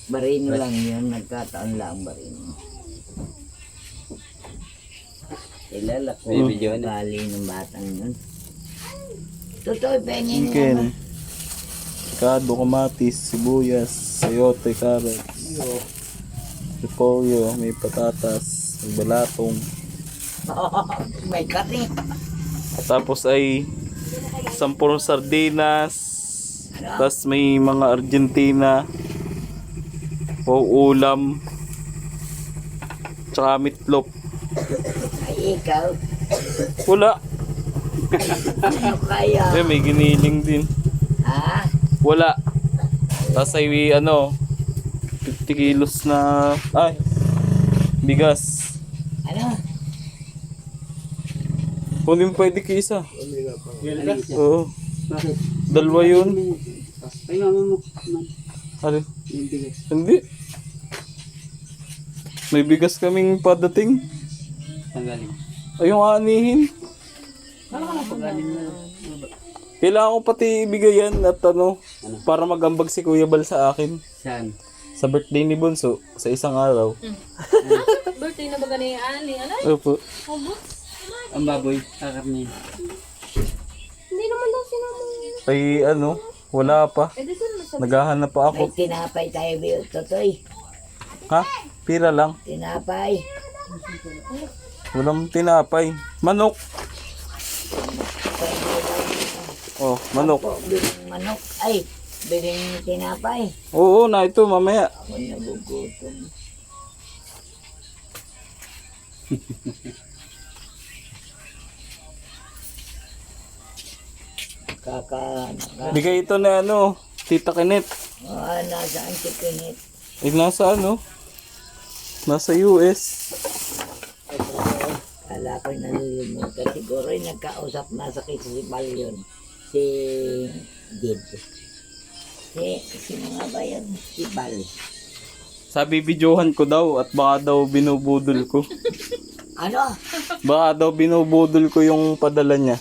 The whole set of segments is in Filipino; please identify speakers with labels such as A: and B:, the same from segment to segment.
A: Barino lang yun, nagkataon lang barino. Kilala ko
B: May video
A: ang
B: na.
A: gali ng batang yun. Totoo, pengin
B: Ken. Kado, kamatis, sibuyas, sayote, carrots, repolyo, may patatas, may balatong.
A: May kari.
B: Tapos ay 10 sardinas. Tapos may mga Argentina. O ulam. Tsaka meatloaf.
A: Ay, ikaw.
B: Wala.
A: Ano kaya?
B: Eh, may giniling din.
A: Ha?
B: Wala. Tapos ay 50 kilos na bigas.
A: Ano?
B: Kunin pwede ka isa. Oo.
C: Bakit?
B: Dalawa yun.
C: Ay, mama mo.
B: Ano?
C: Yung bigas.
B: Hindi. May bigas kaming padating.
C: Tanggalin.
B: Ay, yung aanihin.
C: Tanggalin na.
B: Kailangan ko pati ibigay yan at para magambag si Kuya Bal sa akin.
C: Saan?
B: Sa birthday ni Bunso, sa isang araw.
D: Birthday na ba gani Ali? Ano?
B: Opo.
C: Ang baboy. Kakarnin.
D: Hindi naman daw sinama.
B: Ay, wala pa.
D: Eh, di saan masabi?
B: Naghahanap pa
A: May
B: ako.
A: tinapay tayo, Bill. Totoy.
B: Ha? Pira lang.
A: Tinapay.
B: Walang tinapay. Manok. Oh, manok.
A: Ako, biling manok. Ay, biling tinapay.
B: Oo, na ito mamaya.
A: Ako nagugutom.
B: Bigay ito na Tita Kinet.
A: Nasaan si Kinit?
B: Eh, nasa Nasa US.
A: Kala ko'y nalilimutan. Siguro ay nagkausap na sa si Bal yun. Si Jid. Sino nga ba yan? Si Bal.
B: Sabi videohan ko daw at baka daw binubudol ko.
A: Ano?
B: Baka daw binubudol ko yung padala niya.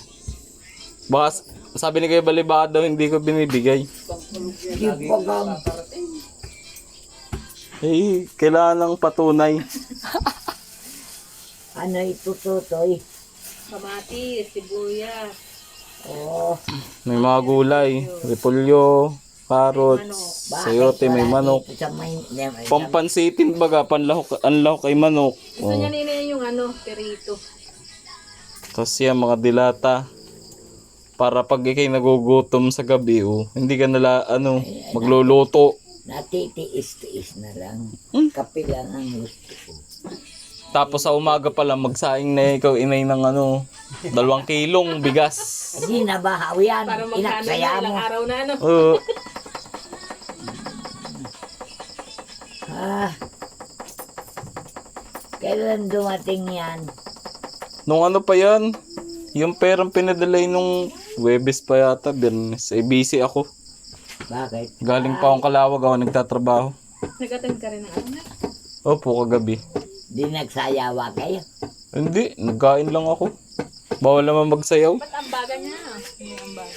B: Baka sabi ni Kuya Bali baka daw hindi ko binibigay.
A: Kipagang.
B: Eh, kailangan ng patunay.
A: Ano ito, Totoy?
D: Kamatis, sibuyas,
A: Oh,
B: May mga gulay, repolyo, carrots, sayote, may manok.
A: Sa may,
B: Pampansitin baga, anlahok ay manok.
D: gusto niya nila yung perito.
B: Tapos yan, mga dilata. Para pag ikay nagugutom sa gabi, hindi ka nala, magluluto.
A: natitiis-tiis na lang. Kape lang ang gusto ko.
B: Tapos sa umaga pa lang, magsaing na ikaw inay ng 2 kilong bigas.
A: Hindi na bahaw yan.
D: Para magkano
A: Inaksaya
D: na
A: mo.
D: ilang araw na
B: Oo.
A: Kailan dumating yan?
B: Nung pa yan, yung perang pinadalay nung Webes pa yata, Biyernes. Busy ako.
A: Bakit?
B: Galing pa akong Kalawag, ako nagtatrabaho.
D: Nag-attend ka rin ng ano?
B: Opo, kagabi.
A: Di nagsayawa kayo?
B: Hindi, nagkain lang ako. Bawal naman magsayaw.
D: Ba't ang baga niya? Yung ang baga.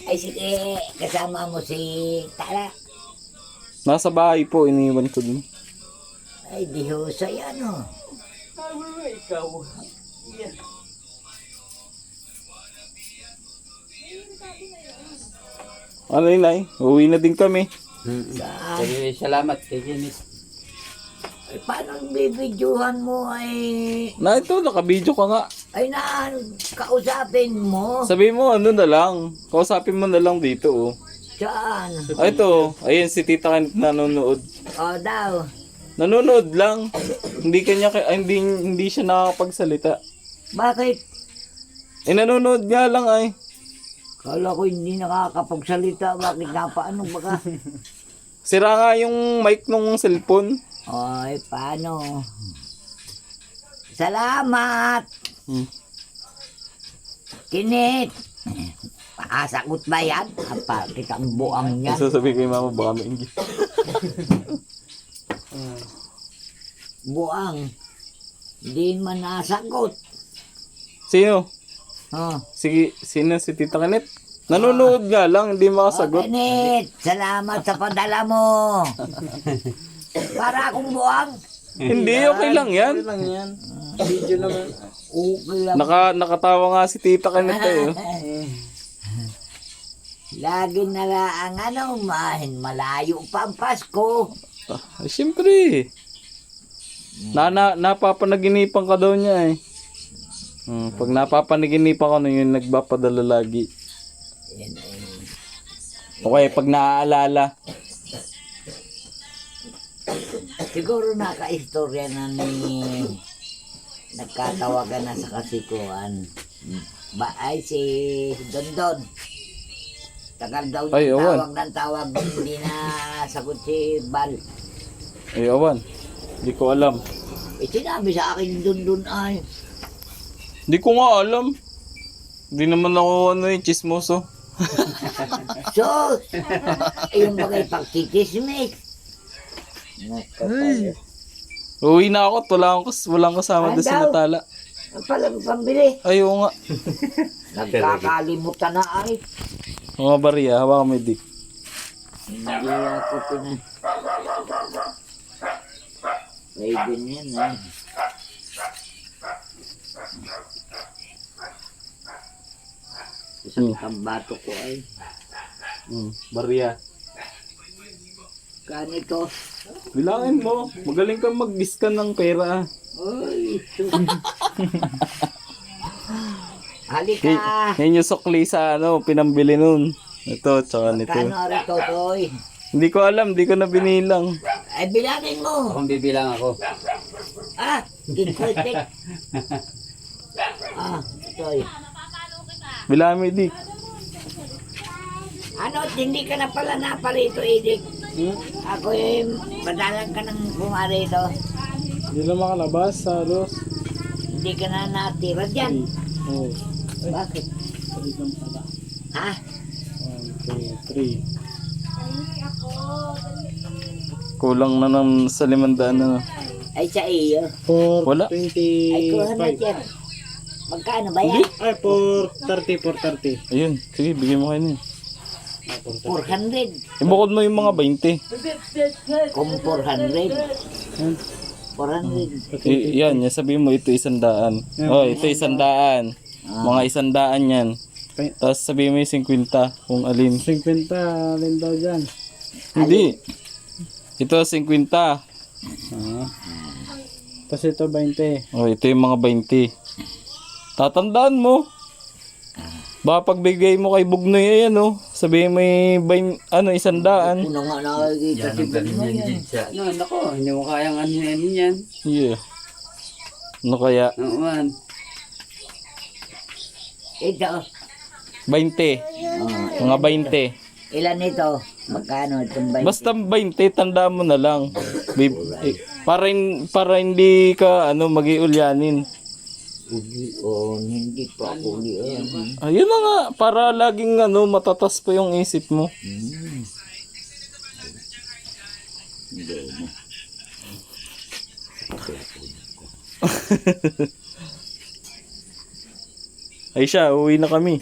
A: Ay sige, kasama mo si Tala.
B: Nasa bahay po, iniwan ko dun.
A: Ay, di husay ano.
B: Ano yun ay? Uwi na din kami.
A: Saan?
C: Sige, salamat kay Jenny.
A: Ay, paano bibidyohan mo ay...
B: Na ito, nakabidyo ka nga.
A: Ay kausapin mo.
B: Sabi mo, na lang. Kausapin mo na lang dito,
A: Saan?
B: Ay, ito. Ayun, si Tita Kanit nanonood.
A: O daw.
B: Nanonood lang. Hindi siya nakakapagsalita.
A: Bakit?
B: Eh, nanonood nga lang ay.
A: Kala ko hindi nakakapagsalita. Bakit nga paano baka?
B: Sira nga yung mic nung cellphone.
A: Ay, paano? Salamat! Kinit! Pakasagot ba yan? Apa, kitang buang yan.
B: Sasabihin ko yung mama, baka mainggit.
A: Buang. Hindi man nasagot.
B: Sino?
A: Oh,
B: Sige, sino si Tita Kanit? Nanonood nga lang, hindi makasagot.
A: Kenneth, salamat sa padala mo. Para akong buwang.
B: Hindi, okay lang yan.
E: Okay lang yan. Video naman.
A: Okay lang.
B: Nakatawa nga si Tita Kenneth eh.
A: Lagi na lang malayo pa ang Pasko.
B: Ay, siyempre. Napapanaginipan ka daw niya eh. Pag napapanaginipan ka na yun, nagpapadala lagi.
A: Yan, eh.
B: Okay, pag naaalala.
A: Siguro naka-istorya na ni nagkatawagan na sa kasikuan. Ay si Dondon. Tagal daw
B: Ay,
A: yung
B: awan.
A: tawag, hindi na sagot si Bal.
B: Ay, awan. Hindi ko alam.
A: Sinabi sa akin Dondon ay,
B: Hindi ko nga alam. Hindi naman ako chismoso.
A: sus! Yung bagay pagkikismis.
B: Uwi na ako at walang kasama doon sa
A: Andaw?
B: Natala.
A: Ang pala pambili.
B: Ay, oo nga.
A: Nagkakalimutan na ay.
B: Mga bariya, hawakan mo yung dick.
A: Hindi ako may ganyan ay. Isang kambato ko ay.
B: Bariya.
A: Ganito.
B: Bilangin mo. Magaling kang mag-scan ng pera.
A: Ay, sus. Halika.
B: Yan yung sukli sa pinambili nun. Ito, tsaka nito.
A: Kano rito, Toy?
B: Hindi ko alam, hindi ko na binilang.
A: Ay, bilangin mo.
C: Kung bibilang ako.
A: Ginkritik. Toy.
B: Bilangin mo yung dick.
A: Ano, hindi ka na pala naparito, Edik. Ako madalang ka nang pumarito.
E: Hindi lang makalabas sa los.
A: Hindi ka na natira dyan.
E: Oh.
A: Bakit? Ha?
E: 1, 2, 3.
B: Kulang na ng sa 500 na.
A: Ay, sa iyo.
B: Wala.
E: 425.
A: Ay, 200 yan. Magkano ba yan?
E: Ay, 430.
B: Ayun, sige, bigyan mo kayo niya.
A: 400.
B: Ibukod mo yung mga 20.
A: Kung 400. 400.
B: Yan, sabihin mo ito 100. Oh, ito 100. Mga 100 yan. Tapos sabihin mo yung 50 kung alin.
E: 50 alin daw dyan.
B: Hindi. Ito 50.
E: Tapos ito 20.
B: Oh, ito yung mga 20. Tatandaan mo. Baka pagbigay mo kay Bugnoy ayan sabihin mo yung 100.
A: Puno nga nakakita si Bugnoy yan.
C: Nako, hindi mo kayang ano yan.
B: Yeah. Ano kaya?
C: Oo man.
A: Ito.
B: 20. Mga 20.
A: Ilan ito? Magkano itong 20?
B: Basta 20, tandaan mo na lang. Para hindi ka magiulyanin.
A: Hindi pa ako ulian.
B: Ayun na nga, para laging matatas pa yung isip mo.
A: Hindi na.
B: Ay siya, uwi na kami.